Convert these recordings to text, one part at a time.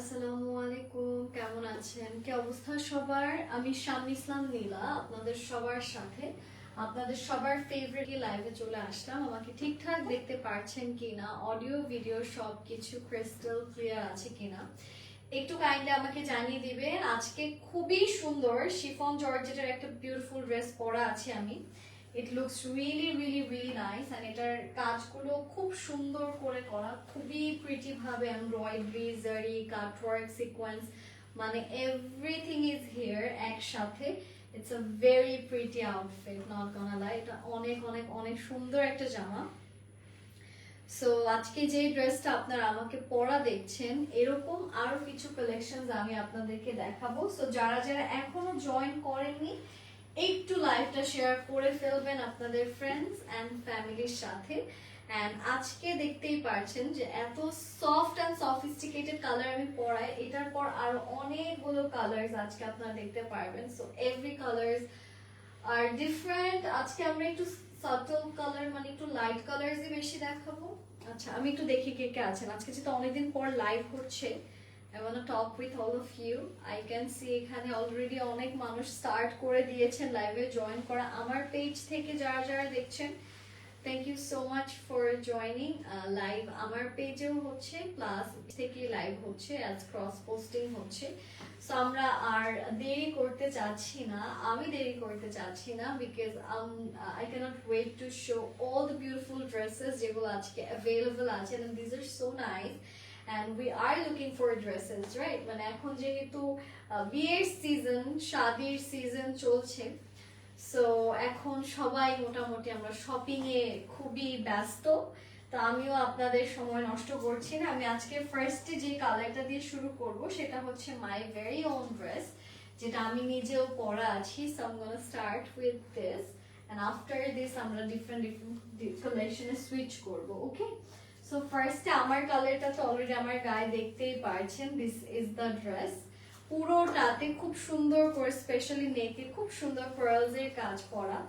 আসসালামু আলাইকুম, কেমন আছেন? কি অবস্থা সবার? আমি শাম্মী ইসলাম নীলা আপনাদের সবার সাথে আপনাদের সবার ফেভারিট লাইভে চলে আসলাম। আমাকে ঠিকঠাক দেখতে পারছেন কিনা, অডিও ভিডিও সবকিছু ক্রিস্টাল ক্লিয়ার আছে কিনা একটু কাইন্ডলি আমাকে জানিয়ে দিবেন। আজকে খুবই সুন্দর শিফন জর্জেটের একটা বিউটিফুল ড্রেস পরা আছি আমি। It looks really nice and এটার কাজগুলো খুব সুন্দর করে করা, খুবই প্রিটি ভাবে এমব্রয়ডারি, জারি, কাটওয়ার্ক, সিকোয়েন্স, মানে এভরিথিং ইজ হিয়ার একসাথে। It's a very pretty outfit, not gonna lie. এটা অনেক অনেক অনেক সুন্দর একটা জামা। সো আজকে যে ড্রেসটা আপনারা আমাকে পরা দেখছেন, এরকম আরো কিছু কালেকশনস আমি আপনাদেরকে দেখাবো। সো যারা যারা এখনো জয়েন করেননি, একটু লাইভটা শেয়ার করে ফেলবেন আপনাদের ফ্রেন্ডস এন্ড ফ্যামিলির সাথে। এন্ড আজকে দেখতেই পারছেন যে এত সফট এন্ড সফিস্টিকেটেড কালার আমি পরাই, এটার পর আরো অনেকগুলো কালার্স আজকে আপনারা দেখতে পারবেন। সো এভরি কালার্স আর ডিফারেন্ট। আজকে আমরা একটু সাটল কালার, মানে একটু লাইট কালার্সই বেশি দেখাবো। আচ্ছা, আমি একটু দেখি কে কে আছেন আজকে, যেহেতু অনেকদিন পর লাইভ হচ্ছে। I want to talk with all of you. I can see এখানে অলরেডি অনেক মানুষ স্টার্ট করে দিয়েছেন লাইভে জয়েন করা। আমার পেজ থেকে যারা যারা দেখছেন, thank you so much for joining live. আমার পেজেও হচ্ছে, প্লাস থেকে লাইভ হচ্ছে, অ্যাজ ক্রস পোস্টিং হচ্ছে। সো আমরা আর দেরি করতে চাচ্ছি না, আমি দেরি করতে চাচ্ছি না, because I cannot wait to show all the beautiful dresses যেগুলো আজকে available আছে, and these are so nice. And we are looking for dresses, right? মানে এখন যেহেতু বিয়ের সিজন, শাদির সিজন চলছে, সো এখন সবাই মোটামুটি আমরা শপিং এ খুবই ব্যস্ত। তো আমিও আপনাদের সময় নষ্ট করছি না। আমি আজকে ফার্স্টে যে কালারটা দিয়ে শুরু করব সেটা হচ্ছে মাই ভেরি ওন ড্রেস, যেটা আমি নিজেও পরা আছি। So I am gonna start with this, and after this আমরা ডিফারেন্ট কালেকশনে সুইচ করব, ওকে? সো ফার্স্টে আমার কালারটা তো অলরেডি আমার গায়ে দেখতেই পারছেন। This is the dress. পুরোটাতে খুব সুন্দর করে, স্পেশালি নেকে খুব সুন্দর পার্লস এর কাজ করা।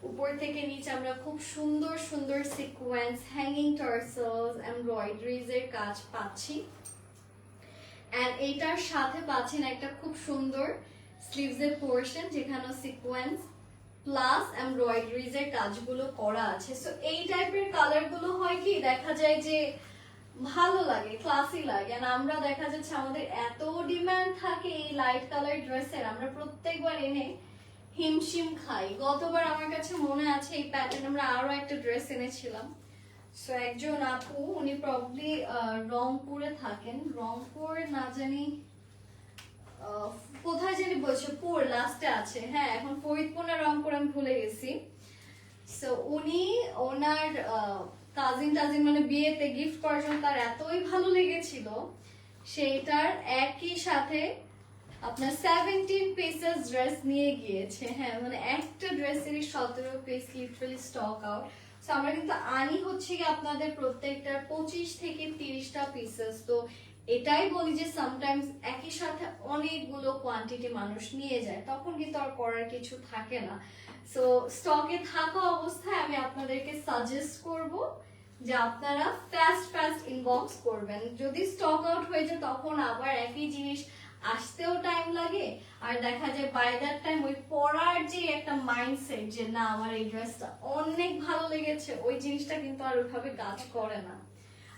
উপর থেকে নিচে আমরা খুব সুন্দর সুন্দর সিকোয়েন্স, হ্যাঙ্গিং টার্সেলস, এমব্রয়ডারিজ এর কাজ পাচ্ছি। এন্ড এটার সাথে পাচ্ছেন একটা খুব সুন্দর স্লিভস এর পোরশন, যেখানে সিকোয়েন্স প্লাস এমব্রয়ডারিজ এর কাজগুলো করা আছে। সো এই টাইপের কালার গুলো হয় কি, দেখা যায় যে ভালো লাগে, ক্লাসি লাগে। আর আমরা দেখা যাচ্ছে আমাদের এত ডিমান্ড থাকে এই লাইট কালার ড্রেসের, আমরা প্রত্যেকবার এনে হিমশিম খাই। গতবার আমার কাছে মনে আছে এই প্যাটার্ন আমরা আরো একটা ড্রেস এনেছিলাম। সো একজন আপু, উনি প্রবলি রংপুরে থাকেন, রংপুর না জানি কোথায় জানি বলছে, পুর লাস্টে আছে, হ্যাঁ এখন ফরিদপুর না রংপুর আমি ভুলে গেছি। সো উনি ওনার কাজিন মানে বিয়েতে গিফট করার জন্য তার এতই ভালো লেগেছিল, সেইটার একই সাথে আপনার 17 পিসেস ড্রেস নিয়ে গিয়েছে। হ্যাঁ, মানে একটা ড্রেসেরই 17 piece literally stock out. So আমরা কিন্তু আনি হচ্ছে কি আপনাদের প্রত্যেকটার 25 থেকে 30টা পিসেস। তো এটাই বলি যে সামটাইমস একই সাথে অনেকগুলো কোয়ান্টিটি মানুষ নিয়ে যায়, তখন কিন্তু আর করার কিছু থাকে না। সো স্টকে থাকা অবস্থায় আমি আপনাদেরকে সাজেস্ট করব যে আপনারা ফাস্ট ইনবক্স করবেন। যদি স্টক আউট হয়ে যায় তখন আবার একই জিনিস আসতেও টাইম লাগে, আর দেখা যায় বাই দ্যাট টাইম ওই পরার যে একটা মাইন্ডসেট যে না আমার এই ড্রেসটা অনেক ভালো লেগেছে, ওই জিনিসটা কিন্তু আর ওইভাবে কাজ করে না।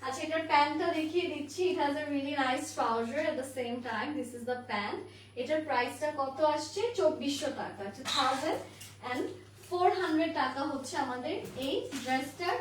আচ্ছা, এটার প্যান্টটা দেখিয়ে দিচ্ছি। It has a really nice trouser at the same time. This is the pant. এটার প্রাইসটা কত আসছে? 2400 টাকা, 2400 টাকা হচ্ছে আমাদের এই ড্রেসটার।